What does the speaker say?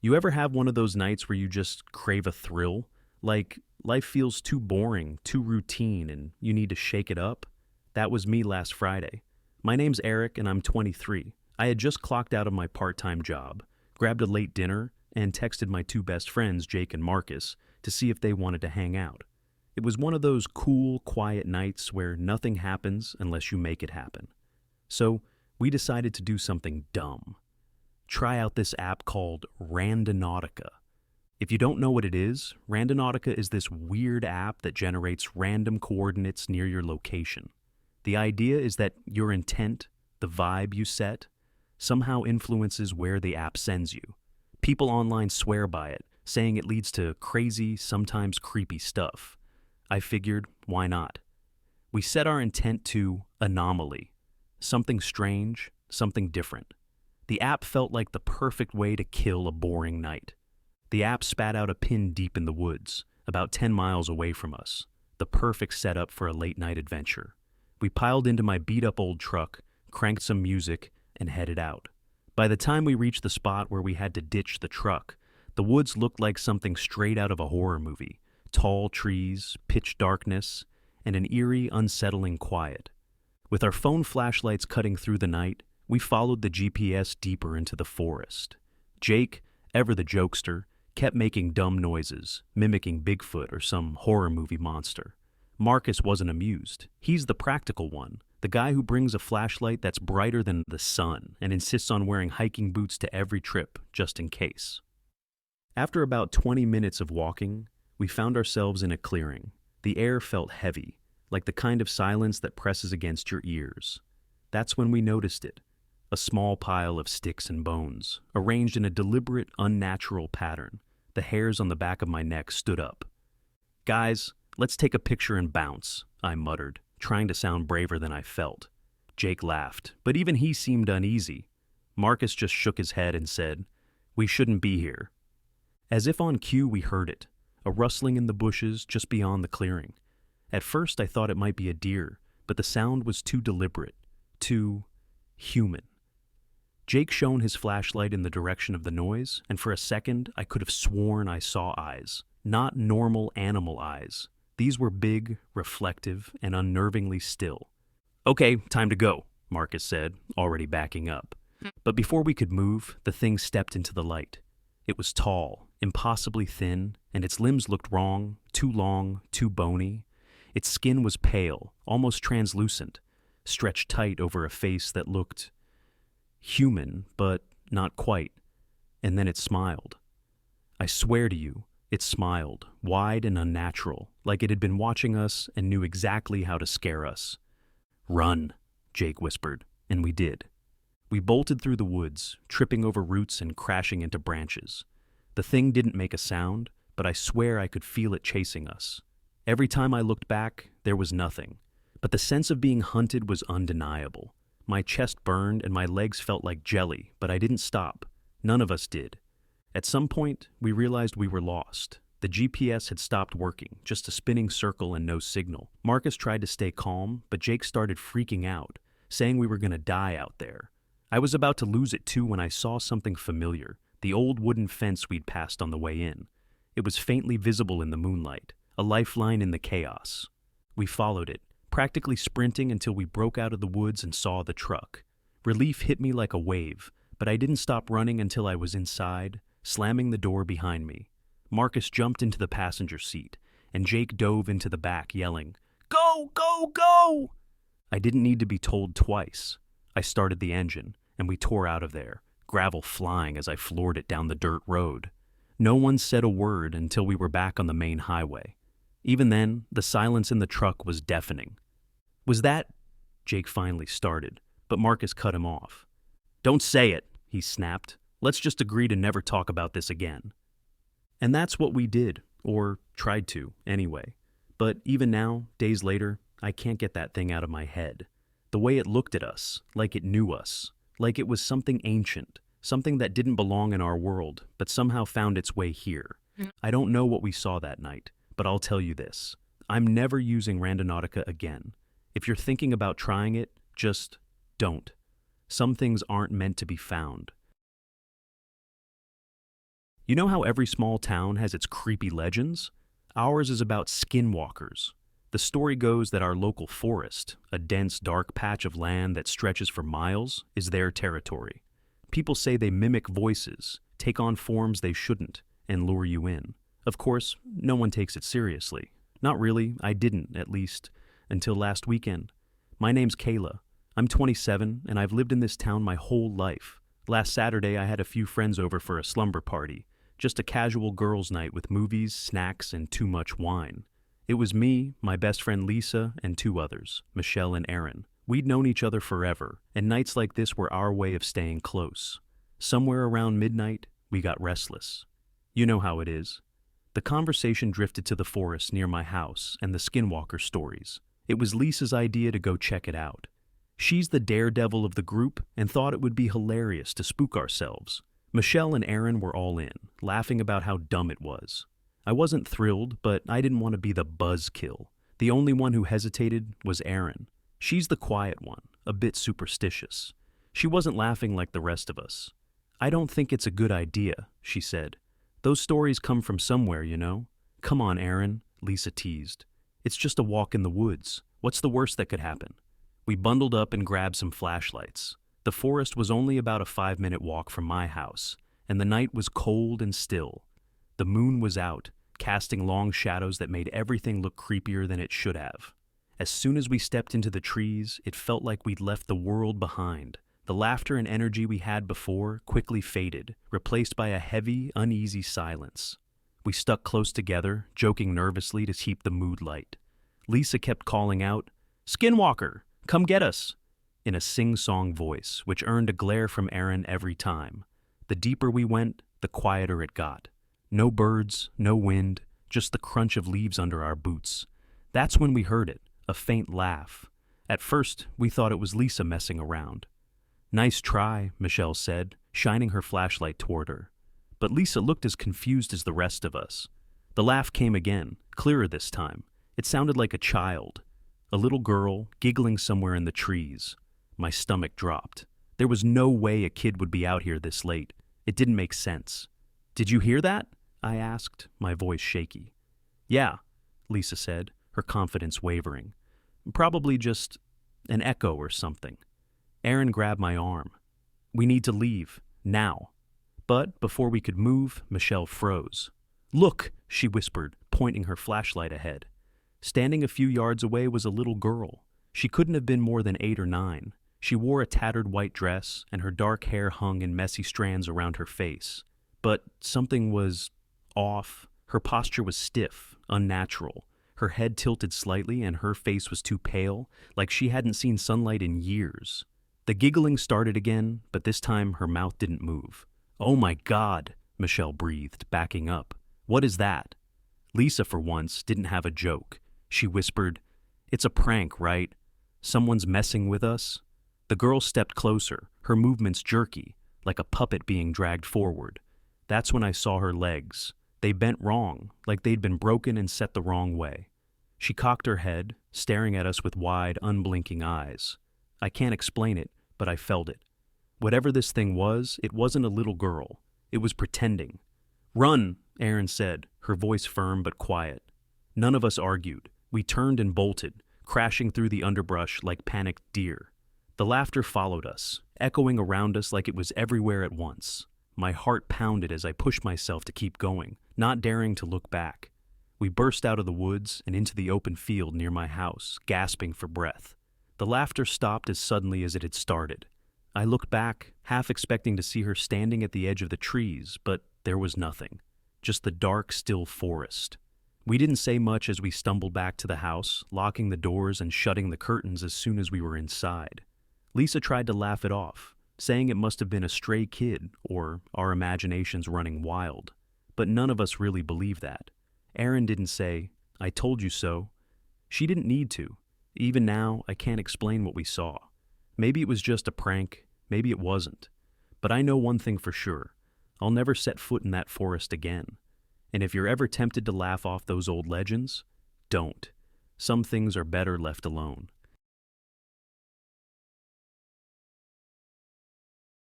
You ever have one of those nights where you just crave a thrill? Like life feels too boring, too routine, and you need to shake it up? That was me last Friday. My name's Eric, and I'm 23. I had just clocked out of my part time job, grabbed a late dinner, and texted my two best friends, Jake and Marcus, to see if they wanted to hang out. It was one of those cool, quiet nights where nothing happens unless you make it happen. So, we decided to do something dumb. Try out this app called Randonautica. If you don't know what it is, Randonautica is this weird app that generates random coordinates near your location. The idea is that your intent, the vibe you set, somehow influences where the app sends you. People online swear by it, saying it leads to crazy, sometimes creepy stuff. I figured, why not? We set our intent to anomaly, something strange, something different. The app felt like the perfect way to kill a boring night. The app spat out a pin deep in the woods, about 10 miles away from us, the perfect setup for a late-night adventure. We piled into my beat-up old truck, cranked some music, and headed out. By the time we reached the spot where we had to ditch the truck, the woods looked like something straight out of a horror movie. Tall trees, pitch darkness, and an eerie, unsettling quiet. With our phone flashlights cutting through the night, we followed the GPS deeper into the forest. Jake, ever the jokester, kept making dumb noises, mimicking Bigfoot or some horror movie monster. Marcus wasn't amused. He's the practical one, the guy who brings a flashlight that's brighter than the sun and insists on wearing hiking boots to every trip, just in case. After about 20 minutes of walking, we found ourselves in a clearing. The air felt heavy, like the kind of silence that presses against your ears. That's when we noticed it. A small pile of sticks and bones, arranged in a deliberate, unnatural pattern. The hairs on the back of my neck stood up. "Guys, let's take a picture and bounce," I muttered, trying to sound braver than I felt. Jake laughed, but even he seemed uneasy. Marcus just shook his head and said, "We shouldn't be here." As if on cue, we heard it, a rustling in the bushes just beyond the clearing. At first, I thought it might be a deer, but the sound was too deliberate, too human. Jake shone his flashlight in the direction of the noise, and for a second, I could have sworn I saw eyes. Not normal animal eyes. These were big, reflective, and unnervingly still. "Okay, time to go," Marcus said, already backing up. But before we could move, the thing stepped into the light. It was tall, impossibly thin, and its limbs looked wrong, too long, too bony. Its skin was pale, almost translucent, stretched tight over a face that looked human, but not quite. And then it smiled. I swear to you, it smiled, wide and unnatural, like it had been watching us and knew exactly how to scare us. "Run," Jake whispered, and we did. We bolted through the woods, tripping over roots and crashing into branches. The thing didn't make a sound, but I swear I could feel it chasing us. Every time I looked back, there was nothing. But the sense of being hunted was undeniable. My chest burned and my legs felt like jelly, but I didn't stop. None of us did. At some point, we realized we were lost. The GPS had stopped working, just a spinning circle and no signal. Marcus tried to stay calm, but Jake started freaking out, saying we were going to die out there. I was about to lose it too when I saw something familiar, the old wooden fence we'd passed on the way in. It was faintly visible in the moonlight, a lifeline in the chaos. We followed it, practically sprinting until we broke out of the woods and saw the truck. Relief hit me like a wave, but I didn't stop running until I was inside, slamming the door behind me. Marcus jumped into the passenger seat, and Jake dove into the back, yelling, "Go, go, go!" I didn't need to be told twice. I started the engine, and we tore out of there, gravel flying as I floored it down the dirt road. No one said a word until we were back on the main highway. Even then, the silence in the truck was deafening. "Was that—" Jake finally started, but Marcus cut him off. "Don't say it," he snapped. "Let's just agree to never talk about this again." And that's what we did, or tried to, anyway. But even now, days later, I can't get that thing out of my head. The way it looked at us, like it knew us, like it was something ancient, something that didn't belong in our world, but somehow found its way here. I don't know what we saw that night, but I'll tell you this. I'm never using Randonautica again. If you're thinking about trying it, just don't. Some things aren't meant to be found. You know how every small town has its creepy legends? Ours is about skinwalkers. The story goes that our local forest, a dense, dark patch of land that stretches for miles, is their territory. People say they mimic voices, take on forms they shouldn't, and lure you in. Of course, no one takes it seriously. Not really, I didn't, at least, until last weekend. My name's Kayla. I'm 27, and I've lived in this town my whole life. Last Saturday, I had a few friends over for a slumber party. Just a casual girls' night with movies, snacks, and too much wine. It was me, my best friend Lisa, and two others, Michelle and Aaron. We'd known each other forever, and nights like this were our way of staying close. Somewhere around midnight, we got restless. You know how it is. The conversation drifted to the forest near my house and the skinwalker stories. It was Lisa's idea to go check it out. She's the daredevil of the group and thought it would be hilarious to spook ourselves. Michelle and Aaron were all in, laughing about how dumb it was. I wasn't thrilled, but I didn't want to be the buzzkill. The only one who hesitated was Aaron. She's the quiet one, a bit superstitious. She wasn't laughing like the rest of us. "I don't think it's a good idea," she said. "Those stories come from somewhere, you know." "Come on, Aaron," Lisa teased. "It's just a walk in the woods. What's the worst that could happen?" We bundled up and grabbed some flashlights. The forest was only about a 5-minute walk from my house, and the night was cold and still. The moon was out, casting long shadows that made everything look creepier than it should have. As soon as we stepped into the trees, it felt like we'd left the world behind. The laughter and energy we had before quickly faded, replaced by a heavy, uneasy silence. We stuck close together, joking nervously to keep the mood light. Lisa kept calling out, "Skinwalker, come get us!" in a sing-song voice, which earned a glare from Aaron every time. The deeper we went, the quieter it got. No birds, no wind, just the crunch of leaves under our boots. That's when we heard it, a faint laugh. At first, we thought it was Lisa messing around. "Nice try," Michelle said, shining her flashlight toward her. But Lisa looked as confused as the rest of us. The laugh came again, clearer this time. It sounded like a child. A little girl, giggling somewhere in the trees. My stomach dropped. There was no way a kid would be out here this late. It didn't make sense. "Did you hear that?" I asked, my voice shaky. "Yeah," Lisa said, her confidence wavering. "Probably just an echo or something." Aaron grabbed my arm. "We need to leave, now." But before we could move, Michelle froze. "Look," she whispered, pointing her flashlight ahead. Standing a few yards away was a little girl. She couldn't have been more than 8 or 9. She wore a tattered white dress, and her dark hair hung in messy strands around her face. But something was off. Her posture was stiff, unnatural. Her head tilted slightly, and her face was too pale, like she hadn't seen sunlight in years. The giggling started again, but this time her mouth didn't move. "Oh my God," Michelle breathed, backing up. "What is that?" Lisa, for once, didn't have a joke. She whispered, "It's a prank, right? Someone's messing with us." The girl stepped closer, her movements jerky, like a puppet being dragged forward. That's when I saw her legs. They bent wrong, like they'd been broken and set the wrong way. She cocked her head, staring at us with wide, unblinking eyes. I can't explain it, but I felt it. Whatever this thing was, it wasn't a little girl. It was pretending. "Run," Aaron said, her voice firm but quiet. None of us argued. We turned and bolted, crashing through the underbrush like panicked deer. The laughter followed us, echoing around us like it was everywhere at once. My heart pounded as I pushed myself to keep going, not daring to look back. We burst out of the woods and into the open field near my house, gasping for breath. The laughter stopped as suddenly as it had started. I looked back, half expecting to see her standing at the edge of the trees, but there was nothing. Just the dark, still forest. We didn't say much as we stumbled back to the house, locking the doors and shutting the curtains as soon as we were inside. Lisa tried to laugh it off, saying it must have been a stray kid or our imaginations running wild. But none of us really believed that. Aaron didn't say, "I told you so." She didn't need to. Even now, I can't explain what we saw. Maybe it was just a prank, maybe it wasn't. But I know one thing for sure. I'll never set foot in that forest again. And if you're ever tempted to laugh off those old legends, don't. Some things are better left alone.